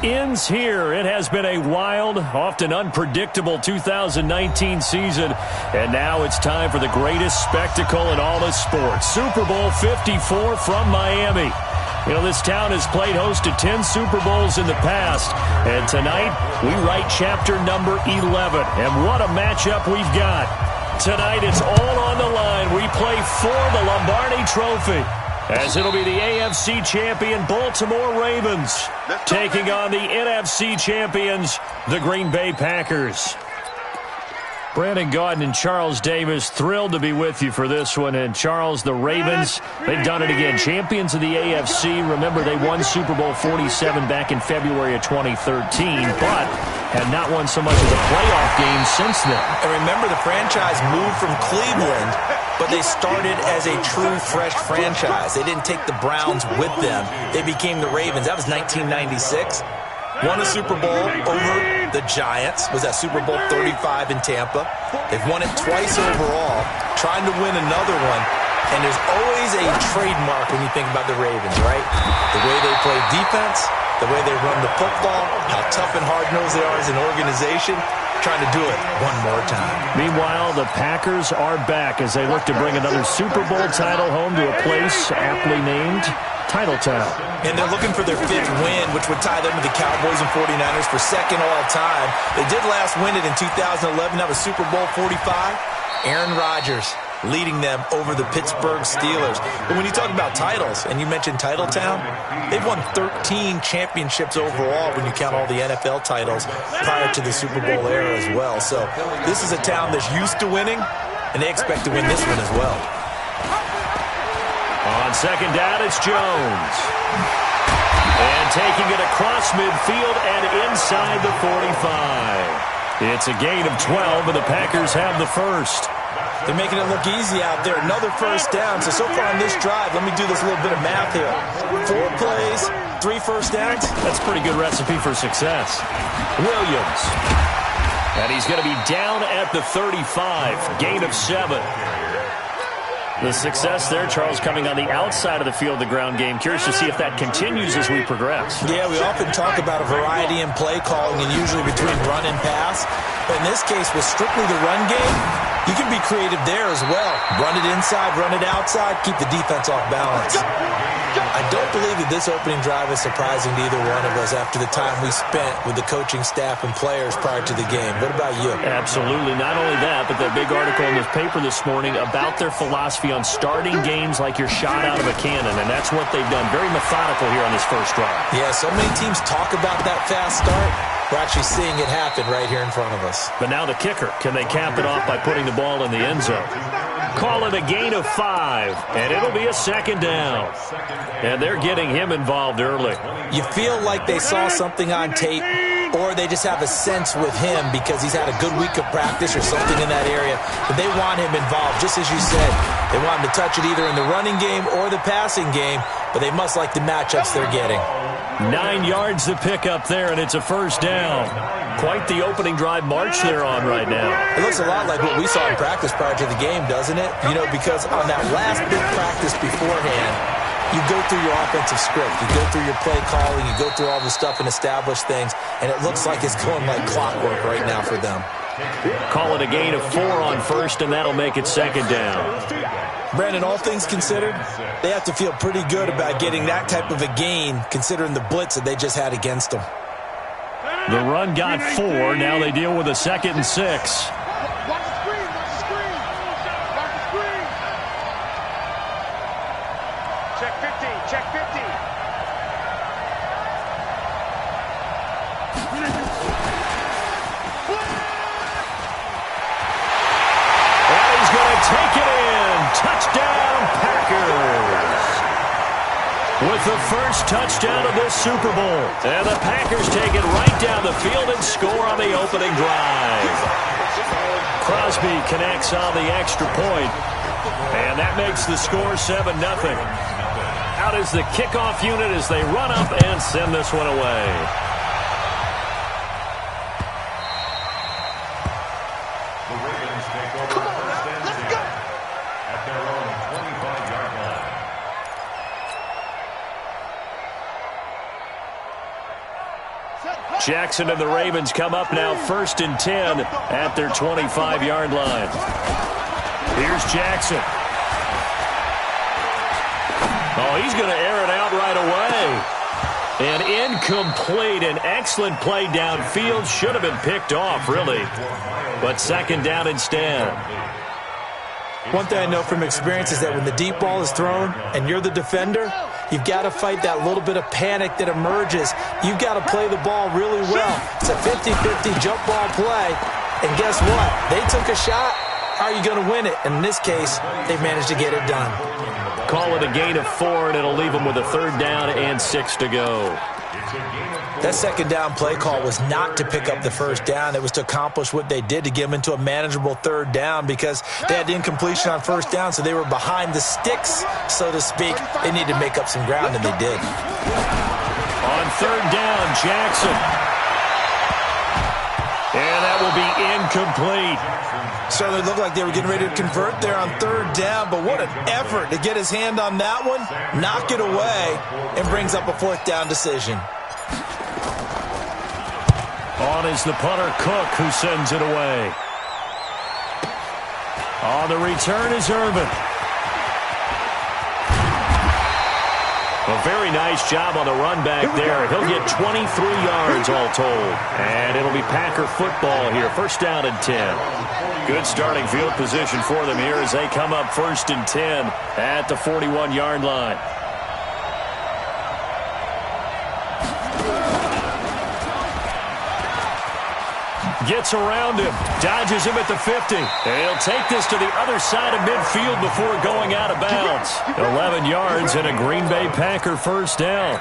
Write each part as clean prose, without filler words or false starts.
ends here. It has been a wild, often unpredictable 2019 season. And now it's time for the greatest spectacle in all of sports. Super Bowl 54 from Miami. You know, this town has played host to 10 Super Bowls in the past. And tonight, we write chapter number 11. And what a matchup we've got. Tonight, it's all on the line. We play for the Lombardi Trophy, as it'll be the AFC champion Baltimore Ravens taking on the NFC champions, the Green Bay Packers. Brandon Gaudin and Charles Davis, thrilled to be with you for this one. And Charles, the Ravens, they've done it again. Champions of the AFC. Remember, they won Super Bowl 47 back in February of 2013, but had not won so much as a playoff game since then. And remember, the franchise moved from Cleveland, but they started as a true fresh franchise. They didn't take the Browns with them. They became the Ravens. That was 1996. Won a Super Bowl over the Giants. Was that Super Bowl 35 in Tampa. They've won it twice overall, trying to win another one. And there's always a trademark when you think about the Ravens, right? The way they play defense, the way they run the football, how tough and hard-nosed they are as an organization, trying to do it one more time. Meanwhile, the Packers are back as they look to bring another Super Bowl title home to a place aptly named Titletown. And they're looking for their 5th win, which would tie them to the Cowboys and 49ers for 2nd all-time. They did last win it in 2011. That was Super Bowl 45. Aaron Rodgers leading them over the Pittsburgh Steelers. But when you talk about titles, and you mentioned Titletown, they've won 13 championships overall when you count all the NFL titles prior to the Super Bowl era as well. So this is a town that's used to winning, and they expect to win this one as well. On second down, it's Jones. And taking it across midfield and inside the 45. It's a gain of 12, and the Packers have the first. They're making it look easy out there. Another first down. So far on this drive, let me do this little bit of math here. 4 plays, 3 first downs. That's a pretty good recipe for success. Williams. And he's going to be down at the 35. Gain of 7. The success there, Charles, coming on the outside of the field, the ground game. Curious to see if that continues as we progress. Yeah, we often talk about a variety in play calling and usually between run and pass. But in this case, with strictly the run game, you can be creative there as well. Run it inside, run it outside, keep the defense off balance. I don't believe that this opening drive is surprising to either one of us after the time we spent with the coaching staff and players prior to the game. What about you? Absolutely. Not only that, but the big article in the paper this morning about their philosophy on starting games like you're shot out of a cannon, and that's what they've done. Very methodical here on this first drive. Yeah, so many teams talk about that fast start. We're actually seeing it happen right here in front of us. But now the kicker. Can they cap it off by putting the ball in the end zone? Call it a gain of 5, and it'll be a second down. And they're getting him involved early. You feel like they saw something on tape, or they just have a sense with him because he's had a good week of practice or something in that area. But they want him involved, just as you said. They want him to touch it either in the running game or the passing game, but they must like the matchups they're getting. 9 yards to pick up there, and it's a first down. Quite the opening drive march they're on right now. It looks a lot like what we saw in practice prior to the game, doesn't it? You know, because on that last big practice beforehand, you go through your offensive script, you go through your play calling, you go through all the stuff and establish things, and it looks like it's going like clockwork right now for them. Call it a gain of 4 on first, and that'll make it second down. Brandon, all things considered, they have to feel pretty good about getting that type of a gain considering the blitz that they just had against them. The run got 4. Now they deal with a 2nd and 6. Take it in. Touchdown, Packers. With the first touchdown of this Super Bowl. And the Packers take it right down the field and score on the opening drive. Crosby connects on the extra point. And that makes the score 7-0. Out is the kickoff unit as they run up and send this one away. Jackson and the Ravens come up now 1st and 10 at their 25-yard line. Here's Jackson. Oh, he's going to air it out right away. And incomplete. An excellent play downfield. Should have been picked off, really. But 2nd down instead. One thing I know from experience is that when the deep ball is thrown and you're the defender, you've got to fight that little bit of panic that emerges. You've got to play the ball really well. It's a 50-50 jump ball play. And guess what? They took a shot. How are you going to win it? And in this case, they've managed to get it done. Call it a gain of 4, and it'll leave them with a 3rd down and 6 to go. That 2nd down play call was not to pick up the 1st down. It was to accomplish what they did, to get them into a manageable 3rd down, because they had the incompletion on 1st down, so they were behind the sticks, so to speak. They needed to make up some ground, and they did. On 3rd down, Jackson. And that will be incomplete. Certainly looked like they were getting ready to convert there on 3rd down, but what an effort to get his hand on that one, knock it away, and brings up a 4th down decision. On is the punter, Cook, who sends it away. On the return is Irvin. A very nice job on the run back there. He'll get 23 yards all told. And it'll be Packer football here. 1st down and 10. Good starting field position for them here as they come up 1st and 10 at the 41-yard line. Gets around him, dodges him at the 50. He'll take this to the other side of midfield before going out of bounds. 11 yards and a Green Bay Packer 1st down.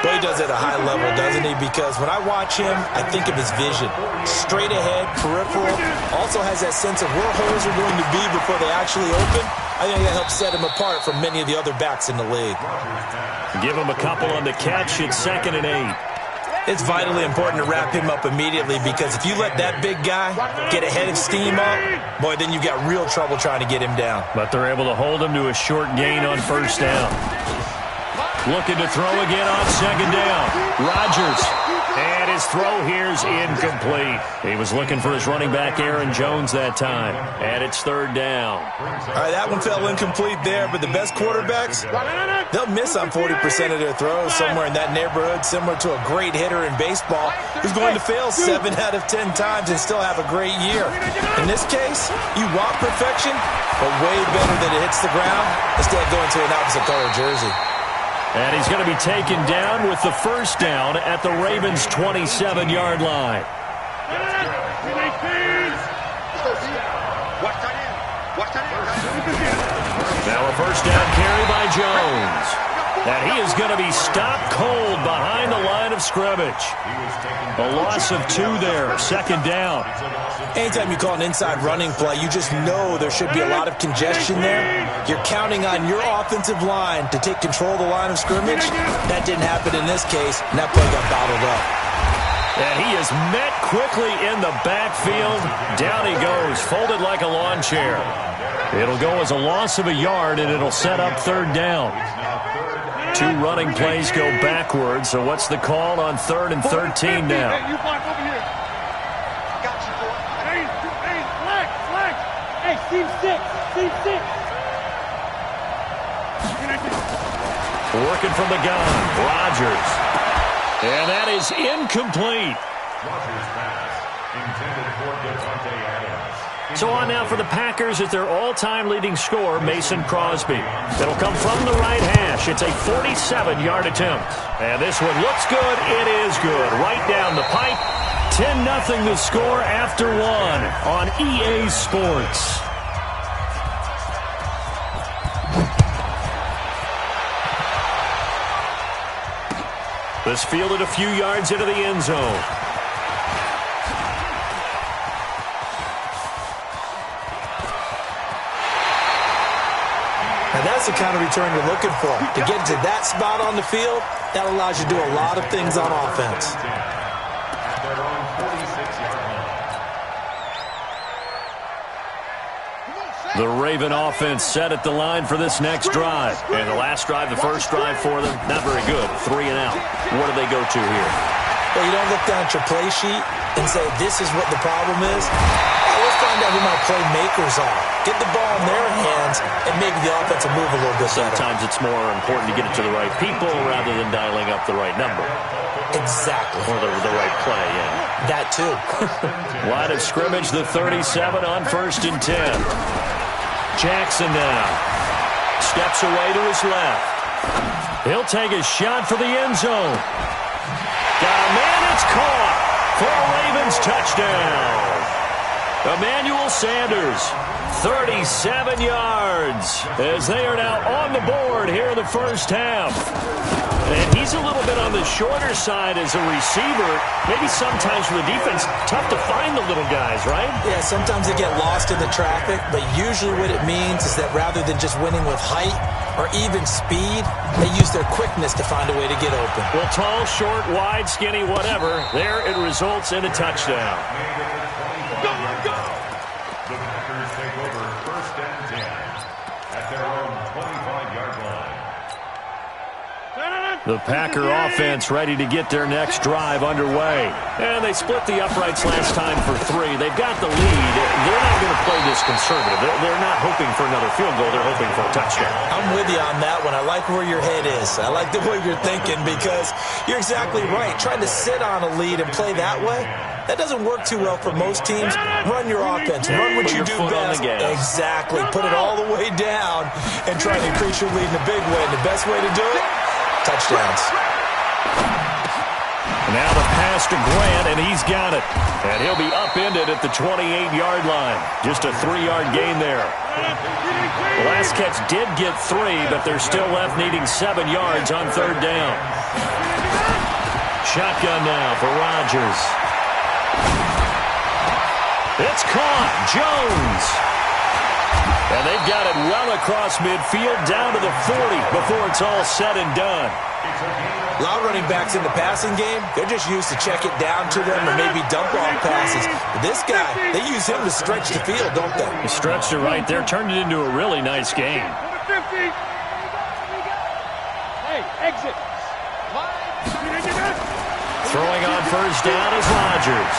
But he does it at a high level, doesn't he? Because when I watch him, I think of his vision. Straight ahead, peripheral. Also has that sense of where holes are going to be before they actually open. I think that helps set him apart from many of the other backs in the league. Give him a couple on the catch. It's 2nd and 8. It's vitally important to wrap him up immediately, because if you let that big guy get a head of steam up, boy, then you've got real trouble trying to get him down. But they're able to hold him to a short gain on 1st down. Looking to throw again on 2nd down. Rodgers. And his throw here's incomplete. He was looking for his running back, Aaron Jones, that time. And it's 3rd down. All right, that one fell incomplete there, but the best quarterbacks, they'll miss on 40% of their throws, somewhere in that neighborhood, similar to a great hitter in baseball who's going to fail 7 out of 10 times and still have a great year. In this case, you want perfection, but way better that it hits the ground instead of going to an opposite color jersey. And he's going to be taken down with the 1st down at the Ravens' 27-yard line. Now a 1st down carry by Jones. And he is going to be stopped cold behind the line of scrimmage. A loss of 2 there, 2nd down. Anytime you call an inside running play, you just know there should be a lot of congestion there. You're counting on your offensive line to take control of the line of scrimmage. That didn't happen in this case, and that play got bottled up. And he is met quickly in the backfield. Down he goes, folded like a lawn chair. It'll go as a loss of a yard, and it'll set up 3rd down. 2 running plays go backwards, so what's the call on 3rd and 13 now? Hey, you block over here. Got you, boy. Hey, flag. Hey, seam 6. Working from the gun, Rodgers. And that is incomplete. Rodgers pass intended for Devontae Adams. So on now for the Packers at their all-time leading scorer, Mason Crosby. It'll come from the right hash. It's a 47-yard attempt. And this one looks good. It is good. Right down the pipe. 10-0 the score after 1 on EA Sports. This fielded a few yards into the end zone. And that's the kind of return you're looking for. To get to that spot on the field, that allows you to do a lot of things on offense. The Raven offense set at the line for this next drive. And the last drive, the first drive for them, not very good. 3 and out. What do they go to here? Well, you don't look down at your play sheet and say, this is what the problem is. Let's find out who my playmakers are. Get the ball in their hands, and maybe the offense will move a little bit better. Sometimes it's more important to get it to the right people rather than dialing up the right number. Exactly. Or the right play, yeah. That too. Line of scrimmage, the 37 on 1st and 10. Jackson now. Steps away to his left. He'll take a shot for the end zone. Got a man, it's caught for a Ravens touchdown. Emmanuel Sanders, 37 yards, as they are now on the board here in the first half. And he's a little bit on the shorter side as a receiver. Maybe sometimes for the defense, tough to find the little guys, right? Yeah, sometimes they get lost in the traffic, but usually what it means is that rather than just winning with height or even speed, they use their quickness to find a way to get open. Well, tall, short, wide, skinny, whatever, there it results in a touchdown. The Packers take over 1st and 10 at their own 25-yard line. The Packer offense ready to get their next drive underway. And they split the uprights last time for 3. They've got the lead. They're not going to play this conservative. They're not hoping for another field goal. They're hoping for a touchdown. I'm with you on that one. I like where your head is. I like the way you're thinking because you're exactly right. Trying to sit on a lead and play that way, that doesn't work too well for most teams. Run your offense. Run what you do best. Exactly. Put it all the way down and try to increase your lead in a big way. And the best way to do it, touchdowns. Now the pass to Grant, and he's got it. And he'll be upended at the 28-yard line. Just a 3-yard gain there. The last catch did get 3, but they're still left needing 7 yards on 3rd down. Shotgun now for Rodgers. It's caught. Jones. And they've got it well across midfield down to the 40 before it's all said and done. A lot of running backs in the passing game, they're just used to check it down to them or maybe dump off passes. But this guy, they use him to stretch the field, don't they? He stretched it right there, turned it into a really nice game. Hey, exit. Throwing on 1st down is Rodgers.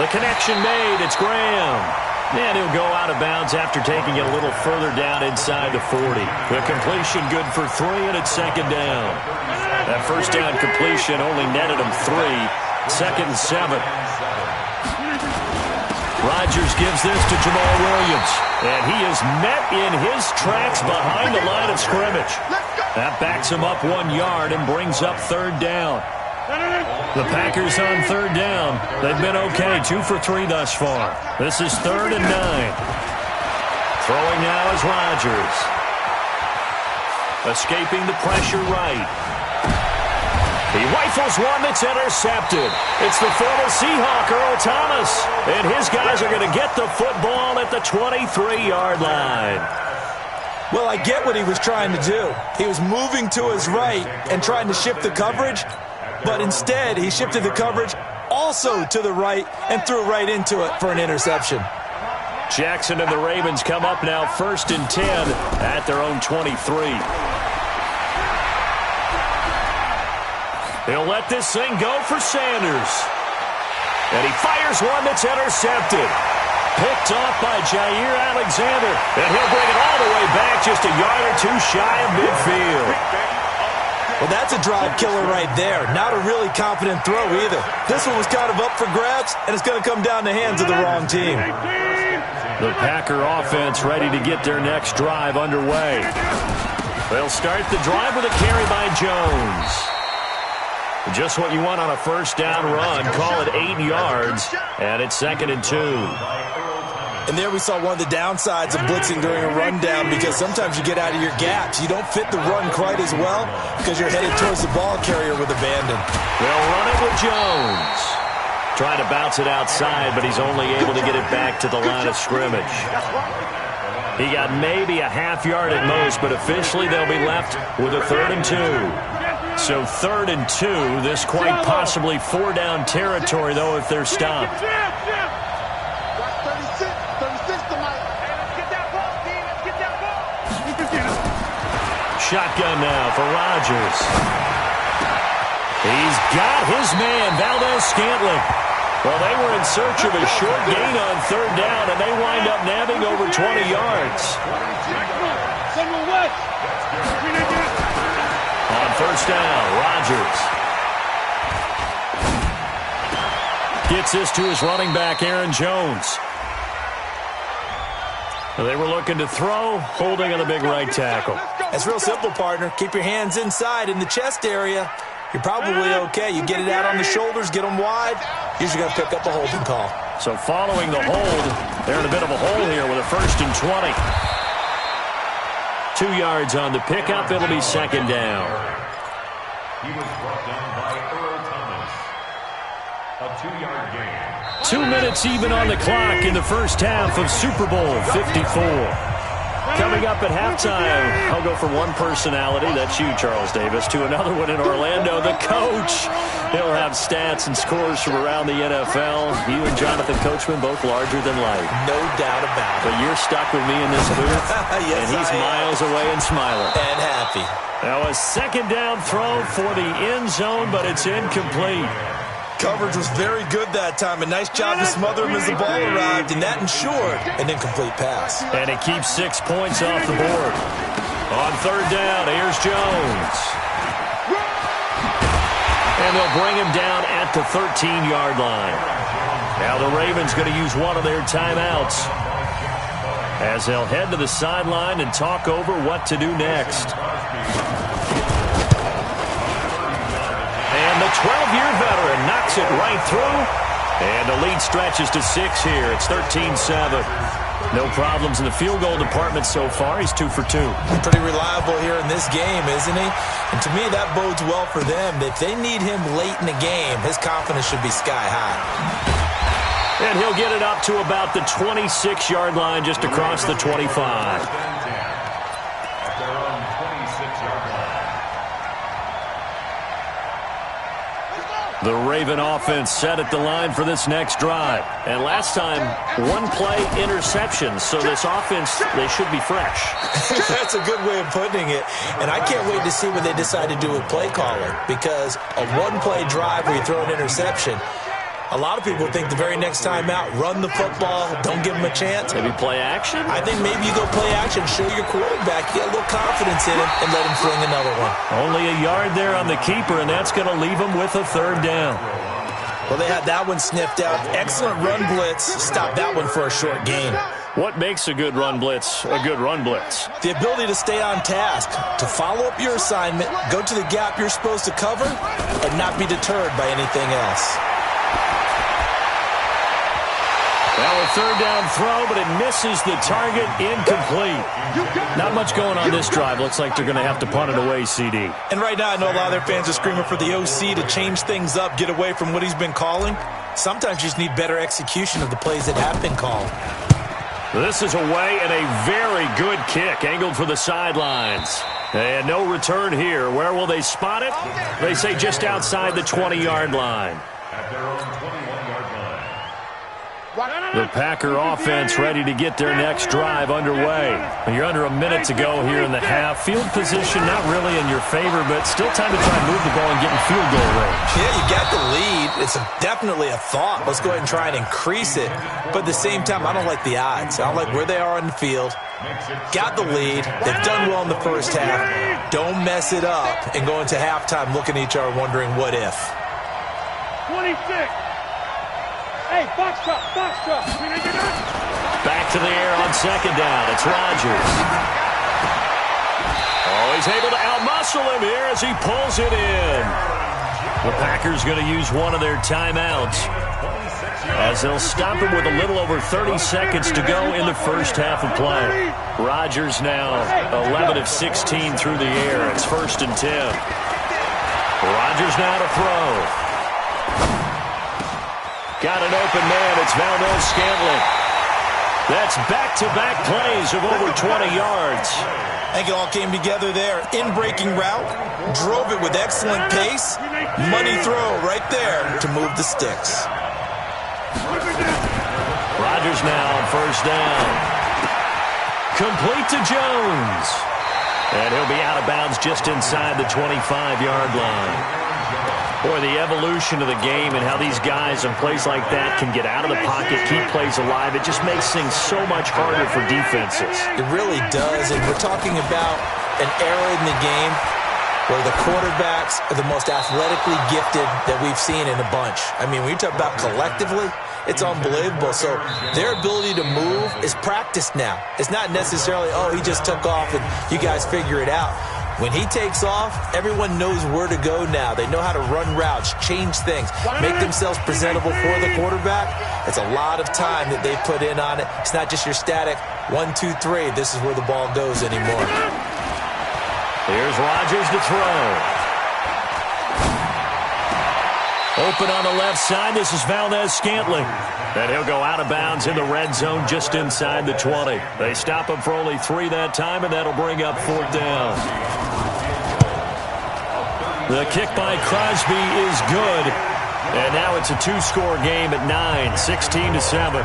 The connection made. It's Graham. And he'll go out of bounds after taking it a little further down inside the 40. The completion good for 3, and it's 2nd down. That 1st down completion only netted him 3. 2nd and 7. Rodgers gives this to Jamal Williams. And he is met in his tracks behind the line of scrimmage. That backs him up 1 yard and brings up 3rd down. The Packers on 3rd down. They've been okay, 2 for 3 thus far. This is 3rd and 9. Throwing now is Rodgers. Escaping the pressure right. He rifles one that's intercepted. It's the former Seahawk, Earl Thomas. And his guys are going to get the football at the 23-yard line. Well, I get what he was trying to do. He was moving to his right and trying to shift the coverage. But instead, he shifted the coverage also to the right and threw right into it for an interception. Jackson and the Ravens come up now 1st and 10 at their own 23. He'll let this thing go for Sanders. And he fires one that's intercepted. Picked off by Jair Alexander. And he'll bring it all the way back just a yard or 2 shy of midfield. Well, that's a drive killer right there. Not a really confident throw either. This one was kind of up for grabs, and it's going to come down the hands of the wrong team. The Packer offense ready to get their next drive underway. They'll start the drive with a carry by Jones. Just what you want on a 1st down run. Call it 8 yards, and it's 2nd and 2. And there we saw one of the downsides of blitzing during a rundown because sometimes you get out of your gaps. You don't fit the run quite as well because you're headed towards the ball carrier with abandon. They'll run it with Jones. Trying to bounce it outside, but he's only able to get it back to the line of scrimmage. He got maybe a half yard at most, but officially they'll be left with a 3rd and 2. So 3rd and 2. This quite possibly 4-down territory, though, if they're stopped. Shotgun now for Rodgers. He's got his man, Valdes-Scantling. Well, they were in search of a short gain on third down, and they wind up nabbing over 20 yards. On first down, Rodgers gets this to his running back, Aaron Jones. They were looking to throw, holding on the big right tackle. It's real simple, partner. Keep your hands inside in the chest area. You're probably okay. You get it out on the shoulders, get them wide. Usually going to pick up a holding call. So following the hold, they're in a bit of a hole here with a 1st and 20. 2 yards on the pickup. It'll be second down. He was brought down by Earl Thomas. A 2-yard gain. 2 minutes even on the clock in the first half of Super Bowl 54. Coming up at halftime, I'll go from one personality, that's you, Charles Davis, to another one in Orlando, the coach. He'll have stats and scores from around the NFL. You and Jonathan Coachman, both larger than life. No doubt about it. But you're stuck with me in this booth, yes, and he's miles away and smiling. And happy. Now a second down throw for the end zone, but it's incomplete. Coverage was very good that time. A nice job to smother him as the ball arrived, and that ensured an incomplete pass. And it keeps 6 points off the board. On third down, here's Jones. And they'll bring him down at the 13-yard line. Now the Ravens going to use one of their timeouts as they'll head to the sideline and talk over what to do next. And the 12-year veteran knocks it right through. And the lead stretches to 6 here. It's 13-7. No problems in the field goal department so far. He's 2 for 2. Pretty reliable here in this game, isn't he? And to me, that bodes well for them. If they need him late in the game, his confidence should be sky high. And he'll get it up to about the 26-yard line, just across the 25. The Raven offense set at the line for this next drive. And last time, one play interception. So this offense, they should be fresh. That's a good way of putting it. And I can't wait to see what they decide to do with play calling. Because a one-play drive where you throw an interception, a lot of people think the very next time out, run the football, don't give them a chance. Maybe play action? I think maybe you go play action, show your quarterback, get a little confidence in him, and let him fling another one. Only a yard there on the keeper, and that's going to leave him with a third down. Well, they had that one sniffed out. Excellent run blitz. Stop that one for a short gain. What makes a good run blitz a good run blitz? The ability to stay on task, to follow up your assignment, go to the gap you're supposed to cover, and not be deterred by anything else. Well, a third down throw, but it misses the target, incomplete. Not much going on this drive. Looks like they're going to have to punt it away, CD. And right now, I know a lot of their fans are screaming for the OC to change things up, get away from what he's been calling. Sometimes you just need better execution of the plays that have been called. This is away and a very good kick, angled for the sidelines. And no return here. Where will they spot it? They say just outside the 20-yard line. At their own 21-yard line. The Packer offense ready to get their next drive underway. You're under a minute to go here in the half. Field position not really in your favor, but still time to try and move the ball and get in field goal range. Yeah, you got the lead. It's definitely a thought. Let's go ahead and try and increase it. But at the same time, I don't like the odds. I don't like where they are on the field. Got the lead. They've done well in the first half. Don't mess it up and go into halftime looking at each other wondering what if. 26. Hey, box truck, box truck. Back to the air on second down. It's Rodgers. Oh, he's able to outmuscle him here as he pulls it in. The Packers going to use one of their timeouts as they'll stop him with a little over 30 seconds to go in the first half of play. Rodgers now 11 of 16 through the air. It's 1st and 10. Rodgers now to throw. Got an open man. It's Valdes-Scantling. That's back-to-back plays of over 20 yards. I think it all came together there. In-breaking route. Drove it with excellent pace. Money throw right there to move the sticks. Rodgers now on first down. Complete to Jones. And he'll be out of bounds just inside the 25-yard line. Boy, the evolution of the game and how these guys in plays like that can get out of the pocket, keep plays alive, it just makes things so much harder for defenses. It really does, and we're talking about an era in the game where the quarterbacks are the most athletically gifted that we've seen in a bunch. I mean, when you talk about collectively, it's unbelievable. So their ability to move is practiced now. It's not necessarily, oh, he just took off and you guys figure it out. When he takes off, everyone knows where to go now. They know how to run routes, change things, make themselves presentable for the quarterback. It's a lot of time that they put in on it. It's not just your static 1, 2, 3. This is where the ball goes anymore. Here's Rodgers to throw. Open on the left side. This is Valdez-Scantling. And he'll go out of bounds in the red zone just inside the 20. They stop him for only 3 that time, and that'll bring up 4th down. The kick by Crosby is good. And now it's a 2-score game at 9, 16-7.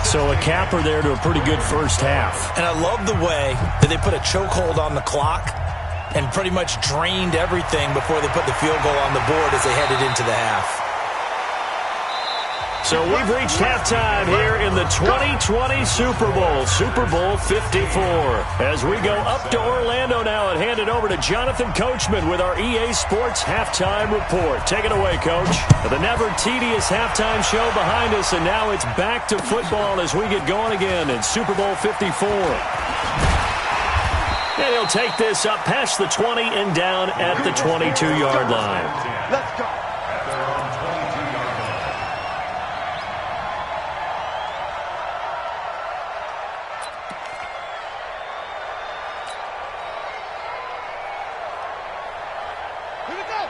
So a capper there to a pretty good first half. And I love the way that they put a chokehold on the clock and pretty much drained everything before they put the field goal on the board as they headed into the half. So we've reached halftime here in the 2020 Super Bowl, Super Bowl 54. As we go up to Orlando now and hand it over to Jonathan Coachman with our EA Sports Halftime Report. Take it away, Coach. The never-tedious halftime show behind us, and now it's back to football as we get going again in Super Bowl 54. And he'll take this up past the 20 and down at the 22-yard line. Let's go.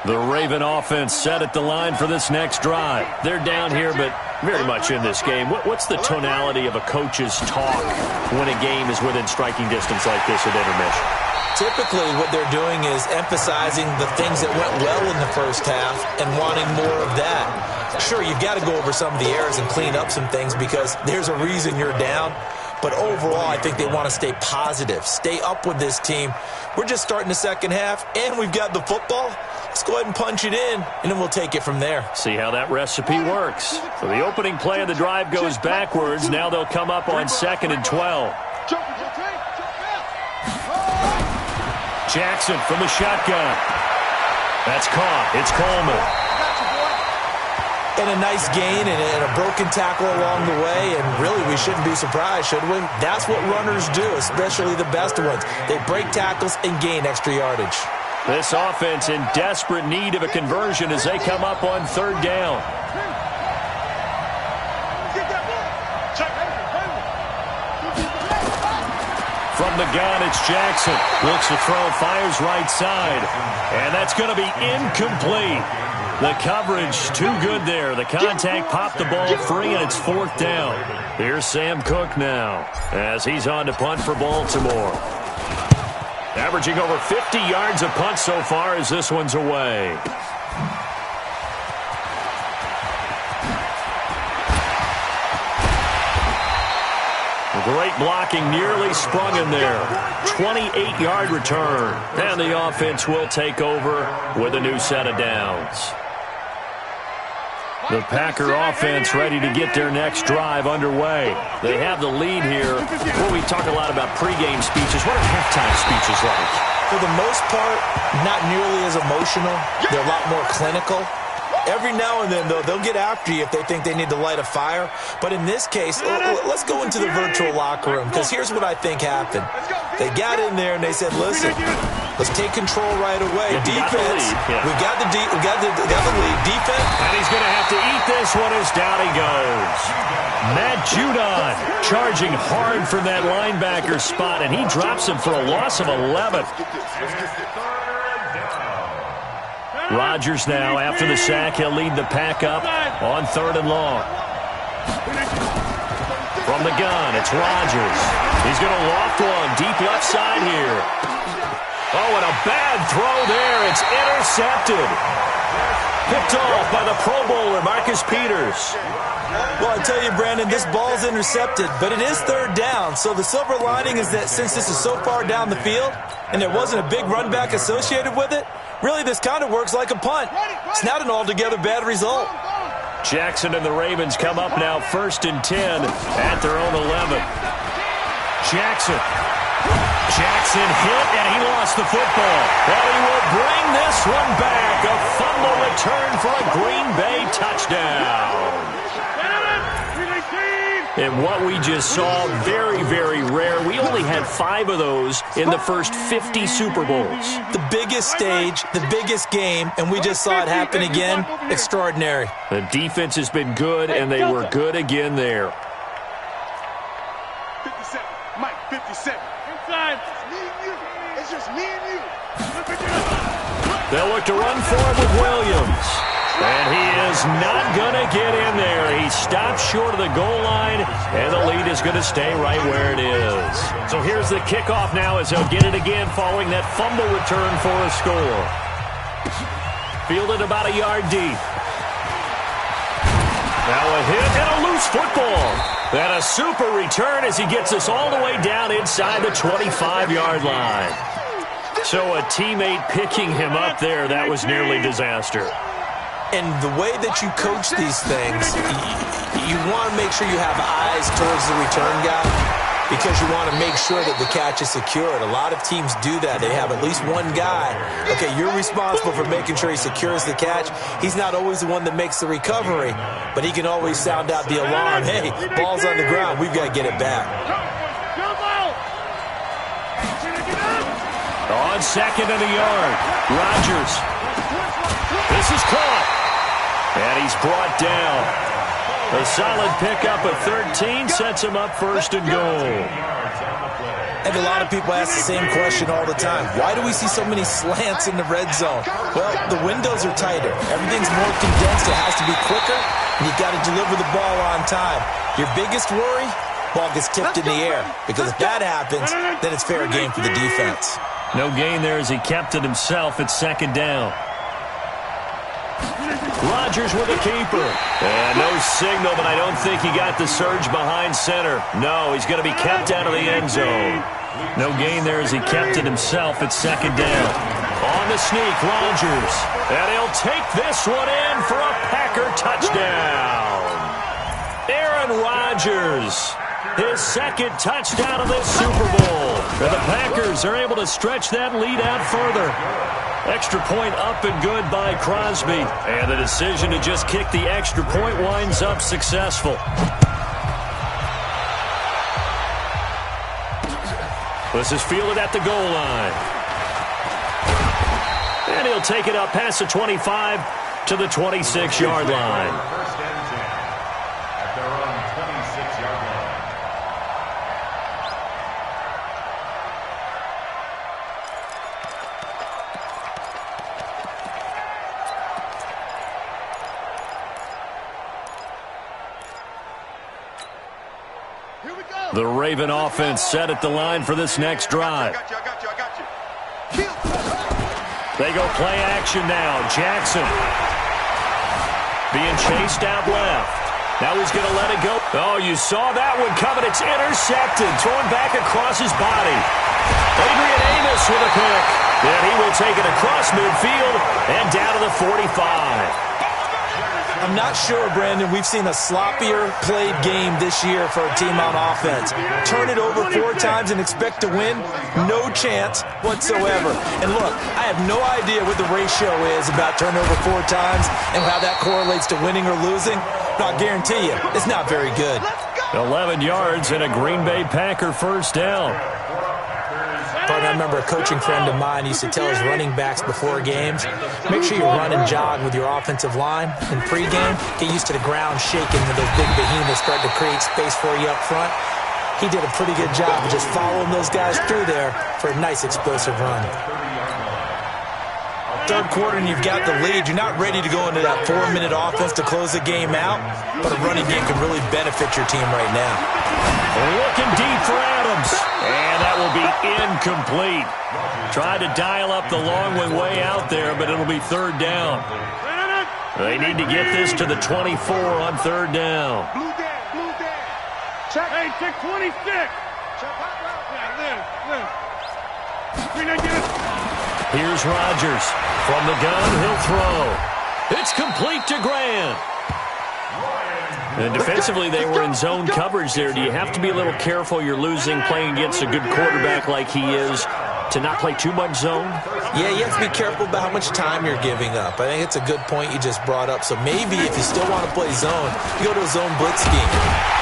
The Raven offense set at the line for this next drive. They're down here, but very much in this game. What's the tonality of a coach's talk when a game is within striking distance like this at intermission? Typically, what they're doing is emphasizing the things that went well in the first half and wanting more of that. Sure, you've got to go over some of the errors and clean up some things because there's a reason you're down. But overall, I think they want to stay positive, stay up with this team. We're just starting the second half, and we've got the football. Let's go ahead and punch it in, and then we'll take it from there. See how that recipe works. So the opening play of the drive goes backwards. Now they'll come up on 2nd and 12. Jackson from the shotgun. That's caught. It's Coleman. And a nice gain and a broken tackle along the way, and really we shouldn't be surprised, should we? That's what runners do, especially the best ones. They break tackles and gain extra yardage. This offense in desperate need of a conversion as they come up on 3rd down. From the gun, it's Jackson. Looks to throw, fires right side. And that's going to be incomplete. The coverage too good there. The contact popped the ball free, and it's 4th down. Here's Sam Cook now as he's on to punt for Baltimore. Averaging over 50 yards a punt so far as this one's away. Great blocking, nearly sprung in there. 28-yard return. And the offense will take over with a new set of downs. The Packer offense ready to get their next drive underway. They have the lead here. Well, we talk a lot about pregame speeches. What are halftime speeches like? For the most part, not nearly as emotional. They're a lot more clinical. Every now and then, though, they'll get after you if they think they need to light a fire. But in this case, let's go into the virtual locker room, because here's what I think happened. They got in there and they said, listen, let's take control right away. Defense, we got the lead. Defense. And he's going to have to eat this one as down he goes. Matt Judon charging hard from that linebacker spot, and he drops him for a loss of 11. Rodgers now, after the sack, he'll lead the pack up on 3rd and long. From the gun, it's Rodgers. He's going to loft one deep left side here. Oh, and a bad throw there. It's intercepted. Picked off by the Pro Bowler, Marcus Peters. Well, I tell you, Brandon, this ball's intercepted, but it is 3rd down. So the silver lining is that since this is so far down the field and there wasn't a big run back associated with it, Really, this kind of works like a punt. It's not an altogether bad result. Jackson and the Ravens come up now 1st and 10 at their own 11. Jackson hit, and he lost the football. But he will bring this one back. A fumble return for a Green Bay touchdown. And what we just saw, very, very rare. We only had 5 of those in the first 50 Super Bowls. The biggest stage, the biggest game, and we just saw it happen again. Extraordinary. The defense has been good, and they were good again there. 57. Mike, 57. Inside. It's just me and you. They'll look to run for it with Williams. And he is not going to get in there. He stopped short of the goal line, and the lead is going to stay right where it is. So here's the kickoff now as they'll get it again following that fumble return for a score. Fielded about a yard deep. Now a hit and a loose football. And a super return as he gets us all the way down inside the 25-yard line. So a teammate picking him up there, that was nearly disaster. And the way that you coach these things, you want to make sure you have eyes towards the return guy because you want to make sure that the catch is secured. A lot of teams do that. They have at least one guy. Okay, you're responsible for making sure he secures the catch. He's not always the one that makes the recovery, but he can always sound out the alarm. Hey, ball's on the ground. We've got to get it back. On 2nd and a yard, Rodgers. This is caught. And he's brought down. A solid pickup of 13 sets him up 1st and goal. And a lot of people ask the same question all the time. Why do we see so many slants in the red zone? Well, the windows are tighter. Everything's more condensed. It has to be quicker, and you've got to deliver the ball on time. Your biggest worry, ball gets tipped in the air. Because if that happens, then it's fair game for the defense. No gain there as he kept it himself at 2nd down. Rodgers with a keeper. And no signal, but I don't think he got the surge behind center. No, he's going to be kept out of the end zone. No gain there as he kept it himself at 2nd down. On the sneak, Rodgers. And he'll take this one in for a Packer touchdown. Aaron Rodgers, his 2nd touchdown of this Super Bowl. And the Packers are able to stretch that lead out further. Extra point up and good by Crosby. And the decision to just kick the extra point winds up successful. This is fielded at the goal line. And he'll take it up past the 25 to the 26-yard line. 1st and 10 at their own 26-yard line. The Raven offense set at the line for this next drive. I got you. They go play action now. Jackson being chased out left. Now he's going to let it go. Oh, you saw that one coming. It's intercepted. Thrown back across his body. Adrian Amos with a pick. And he will take it across midfield and down to the 45. I'm not sure, Brandon, we've seen a sloppier played game this year for a team on offense. Turn it over 4 times and expect to win? No chance whatsoever. And look, I have no idea what the ratio is about turnover 4 times and how that correlates to winning or losing. But I'll guarantee you, it's not very good. 11 yards and a Green Bay Packer 1st down. I remember a coaching friend of mine used to tell his running backs before games, make sure you run and jog with your offensive line in pregame. Get used to the ground shaking when those big behemoths start to create space for you up front. He did a pretty good job of just following those guys through there for a nice explosive run. 3rd quarter and you've got the lead. You're not ready to go into that 4-minute offense to close the game out, but a running game can really benefit your team right now. Looking deep for Adams. And that will be incomplete. Tried to dial up the long one way out there, but it'll be 3rd down. They need to get this to the 24 on 3rd down. Blue down. Check. Hey, check 26. Check. Yeah, live. Here's Rodgers. From the gun, he'll throw. It's complete to Grant. And defensively, they were in zone coverage there. Do you have to be a little careful? You're losing playing against a good quarterback like he is to not play too much zone? Yeah, you have to be careful about how much time you're giving up. I think it's a good point you just brought up. So maybe if you still want to play zone, you go to a zone blitz scheme.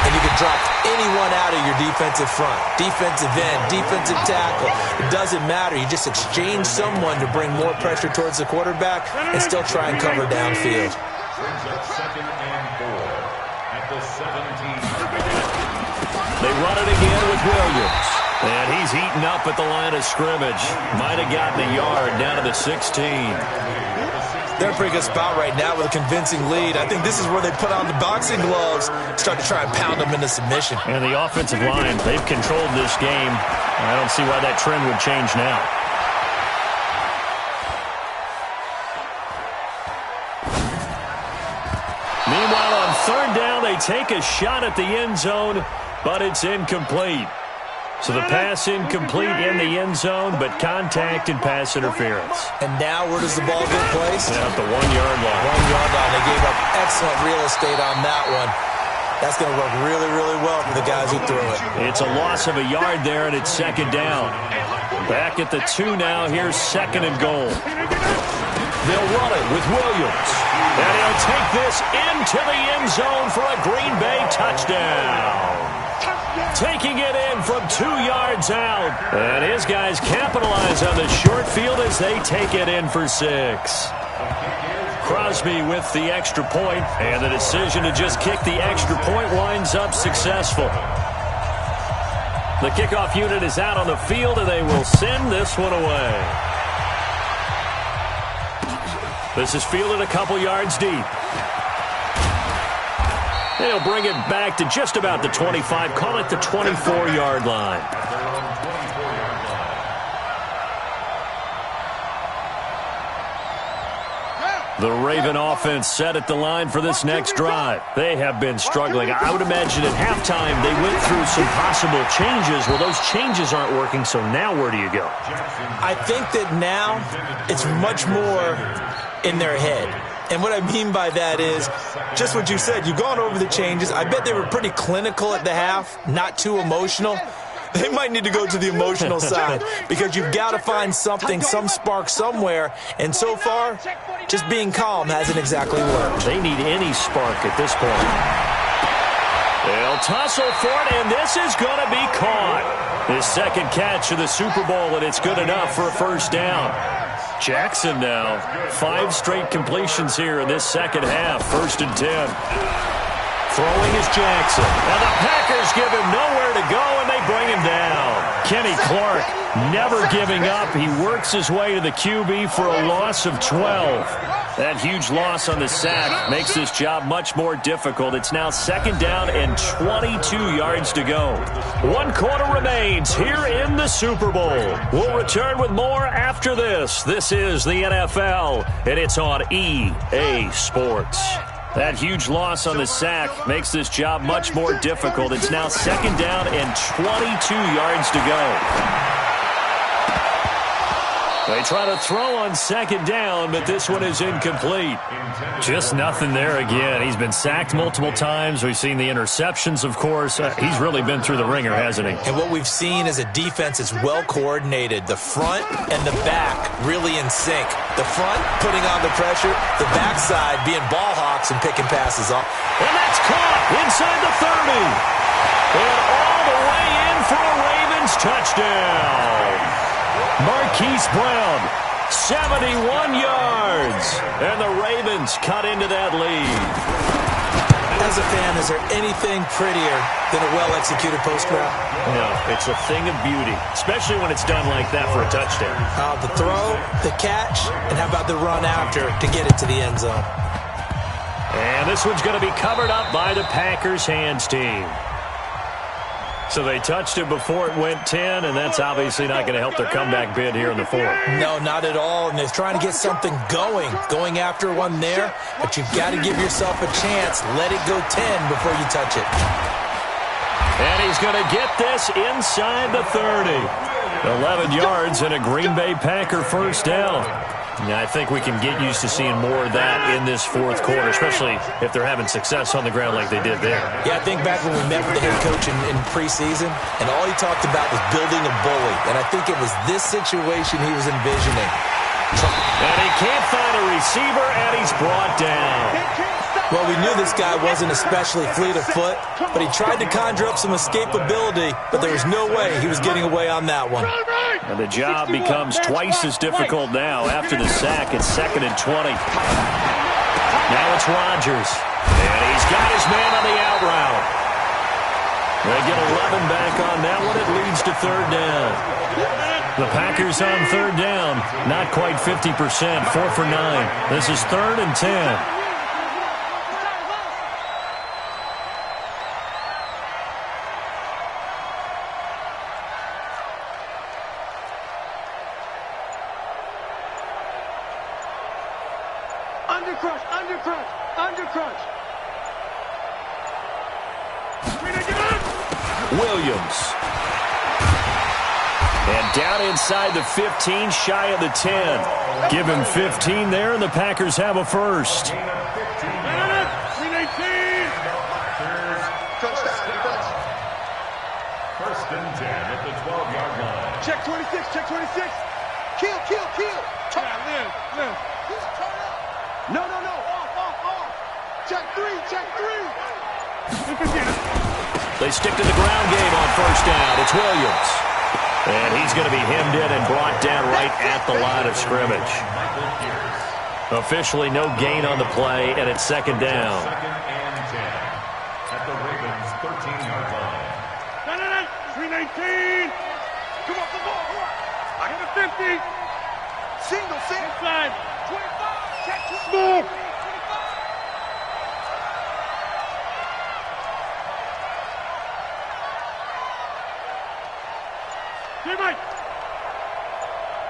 And you can drop anyone out of your defensive front. Defensive end, defensive tackle. It doesn't matter. You just exchange someone to bring more pressure towards the quarterback and still try and cover downfield. Brings up 2nd and 4 at the 17. They run it again with Williams. And he's eaten up at the line of scrimmage. Might have gotten a yard down to the 16. They're in a pretty good spot right now with a convincing lead. I think this is where they put on the boxing gloves, start to try and pound them into submission. And the offensive line, they've controlled this game. I don't see why that trend would change now. Meanwhile, on 3rd down, they take a shot at the end zone, but it's incomplete. So the pass incomplete in the end zone, but contact and pass interference. And now where does the ball get placed? At the 1-yard line. 1-yard line. They gave up excellent real estate on that one. That's going to work really, really well for the guys who threw it. It's a loss of a yard there, and it's 2nd down. Back at the 2 now. Here's 2nd and goal. They'll run it with Williams. And he'll take this into the end zone for a Green Bay touchdown. Taking it in from 2 yards out. And his guys capitalize on the short field as they take it in for 6. Crosby with the extra point, and the decision to just kick the extra point winds up successful. The kickoff unit is out on the field, and they will send this one away. This is fielded a couple yards deep. They'll bring it back to just about the 25. Call it the 24-yard line. The Raven offense set at the line for this next drive. They have been struggling. I would imagine at halftime they went through some possible changes. Well, those changes aren't working, so now where do you go? I think that now it's much more in their head. And what I mean by that is just what you said. You've gone over the changes. I bet they were pretty clinical at the half, not too emotional. They might need to go to the emotional side because you've got to find something, some spark somewhere. And so far, just being calm hasn't exactly worked. They need any spark at this point. They'll tussle for it, and this is going to be caught. His 2nd catch of the Super Bowl, and it's good enough for a 1st down. Jackson now, 5 straight completions here in this 2nd half. 1st and 10. Throwing is Jackson. And the Packers give him nowhere to go, and they bring him down. Kenny Clark never giving up. He works his way to the QB for a loss of 12. That huge loss on the sack makes this job much more difficult. It's now 2nd down and 22 yards to go. 1 quarter remains here in the Super Bowl. We'll return with more after this. This is the NFL, and it's on EA Sports. That huge loss on the sack makes this job much more difficult. It's now 2nd down and 22 yards to go. They try to throw on 2nd down, but this one is incomplete. Just nothing there again. He's been sacked multiple times. We've seen the interceptions, of course. He's really been through the ringer, hasn't he? And what we've seen is a defense that's well coordinated. The front and the back really in sync. The front putting on the pressure, the backside being ball hawks and picking passes off. And that's caught inside the 30. And all the way in for a Ravens touchdown. Marquise Brown, 71 yards. And the Ravens cut into that lead. As a fan, is there anything prettier than a well-executed post route? No, it's a thing of beauty, especially when it's done like that for a touchdown. The throw, the catch, and how about the run after to get it to the end zone? And this one's going to be covered up by the Packers hands team. So they touched it before it went 10, and that's obviously not going to help their comeback bid here in the 4th. No, not at all. And they're trying to get something going after one there. But you've got to give yourself a chance. Let it go 10 before you touch it. And he's going to get this inside the 30. 11 yards and a Green Bay Packer first down. Yeah, I think we can get used to seeing more of that in this fourth quarter, especially if they're having success on the ground like they did there. Yeah, I think back when we met with the head coach in preseason, and all he talked about was building a bully. And I think it was this situation he was envisioning. And he can't find a receiver, and he's brought down. Well, we knew this guy wasn't especially fleet of foot, but he tried to conjure up some escapability, but there was no way he was getting away on that one. And the job becomes twice as difficult now after the sack. It's 2nd and 20. Now it's Rodgers. And he's got his man on the out route. They get 11 back on that one. It leads to 3rd down. The Packers on 3rd down. Not quite 50%. 4 for 9. This is 3rd and 10. Williams. And down inside the 15, shy of the 10. Give him 15 there, and the Packers have a first. First and 10 at the 12-yard line. Check 26, check 26. Kill. Turn out, live. No. Off. Check 3. They stick to the ground game on first down. It's Williams. And he's going to be hemmed in and brought down right at the line of scrimmage. Officially no gain on the play, and it's 2nd down. 2nd and 10 at the Ravens' 13-yard line. 319. Come on. I hit a 50. Single. Inside. 25. Check. Move.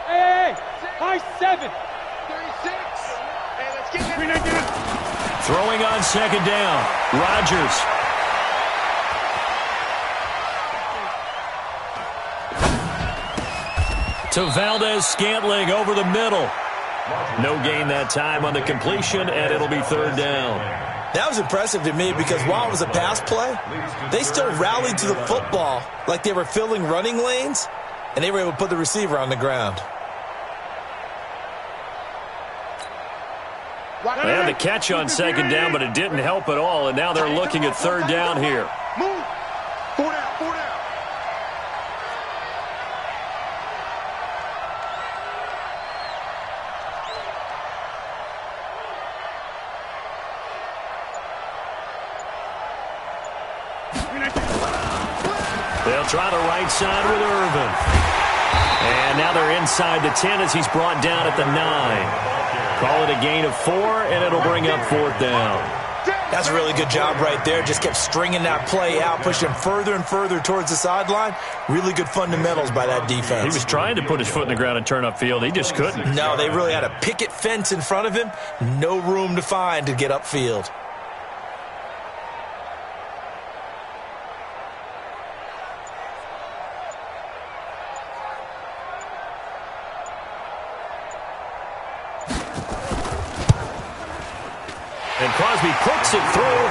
Hey, high 7. 36. Hey, let's get it. Throwing on 2nd down. Rodgers. To Valdez-Scantling over the middle. No gain that time on the completion, and it'll be 3rd down. That was impressive to me because while it was a pass play, they still rallied to the football like they were filling running lanes, and they were able to put the receiver on the ground. They had the catch on 2nd down, but it didn't help at all, and now they're looking at 3rd down here. Move. 4 down. They'll try the right side with Irvin. And now they're inside the 10 as he's brought down at the 9. Call it a gain of 4, and it'll bring up 4th down. That's a really good job right there. Just kept stringing that play out, pushing him further and further towards the sideline. Really good fundamentals by that defense. He was trying to put his foot in the ground and turn upfield. He just couldn't. No, they really had a picket fence in front of him. No room to find to get upfield. And Crosby puts it through,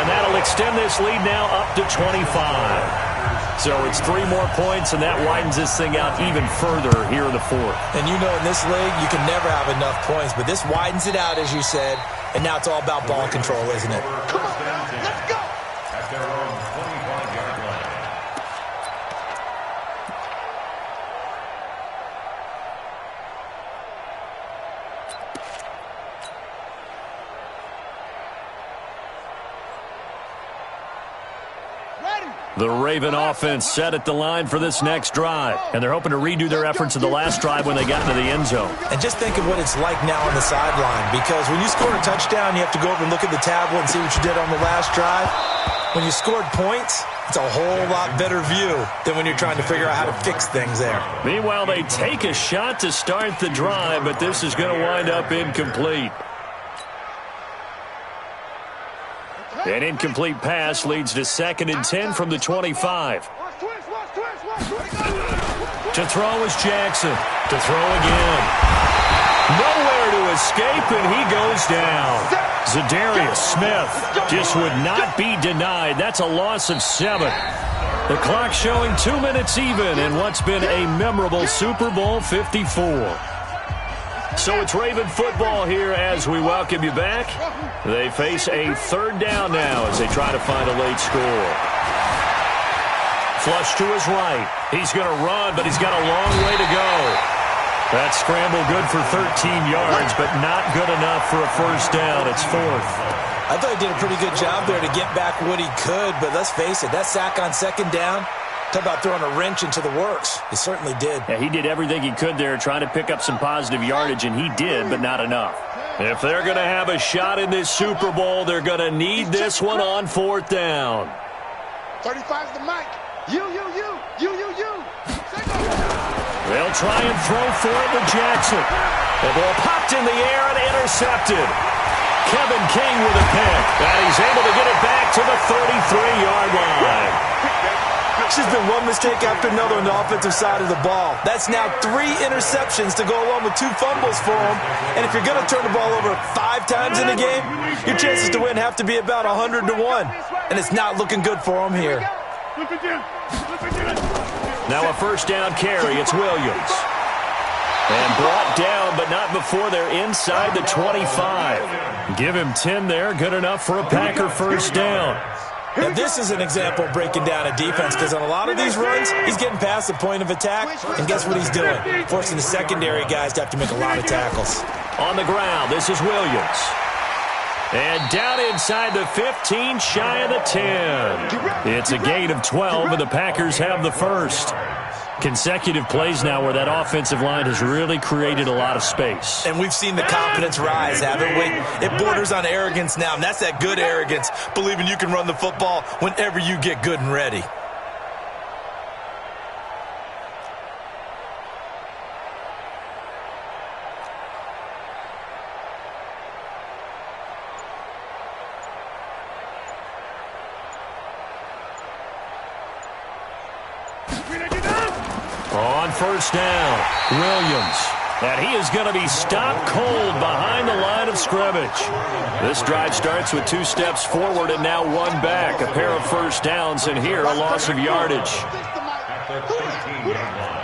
and that'll extend this lead now up to 25. So it's 3 more points, and that widens this thing out even further here in the 4th. And you know in this league, you can never have enough points, but this widens it out, as you said, and now it's all about ball control, isn't it? Come on, let's go. At their own 25-yard line. The Raven offense set at the line for this next drive, and they're hoping to redo their efforts in the last drive when they got into the end zone. And just think of what it's like now on the sideline, because when you score a touchdown, you have to go over and look at the tablet and see what you did on the last drive. When you scored points, it's a whole lot better view than when you're trying to figure out how to fix things there. Meanwhile, they take a shot to start the drive, but this is going to wind up incomplete. An incomplete pass leads to 2nd and 10 from the 25. To throw is Jackson. To throw again. Nowhere to escape, and he goes down. Za'Darius Smith just would not be denied. That's a loss of 7. The clock showing 2 minutes even in what's been a memorable Super Bowl 54. So it's Raven football here as we welcome you back. They face a 3rd down now as they try to find a late score. Flush to his right. He's going to run, but he's got a long way to go. That scramble good for 13 yards, but not good enough for a 1st down. It's 4th. I thought he did a pretty good job there to get back what he could, but let's face it, that sack on 2nd down, talk about throwing a wrench into the works. He certainly did. Yeah, he did everything he could there trying to pick up some positive yardage, and he did, but not enough. If they're going to have a shot in this Super Bowl, they're going to need this one on 4th down. 35's the mic. You. They'll try and throw for it to Jackson. The ball popped in the air and intercepted. Kevin King with a pick. And he's able to get it back to the 33-yard line. It's just been one mistake after another on the offensive side of the ball. That's now 3 interceptions to go along with 2 fumbles for him. And if you're going to turn the ball over 5 times in a game, your chances to win have to be about 100 to 1. And it's not looking good for him here. Now a 1st down carry. It's Williams. And brought down, but not before they're inside the 25. Give him 10 there. Good enough for a Packer 1st down. Now, this is an example of breaking down a defense because on a lot of these runs, he's getting past the point of attack, and guess what he's doing? Forcing the secondary guys to have to make a lot of tackles. On the ground, this is Williams. And down inside the 15, shy of the 10. It's a gain of 12, and the Packers have the 1st. Consecutive plays now where that offensive line has really created a lot of space. And we've seen the confidence rise, haven't we? It borders on arrogance now, and that's that good arrogance, believing you can run the football whenever you get good and ready. On 1st down, Williams. And he is going to be stopped cold behind the line of scrimmage. This drive starts with 2 steps forward and now 1 back. A pair of 1st downs, and here a loss of yardage. At the 13-yard line.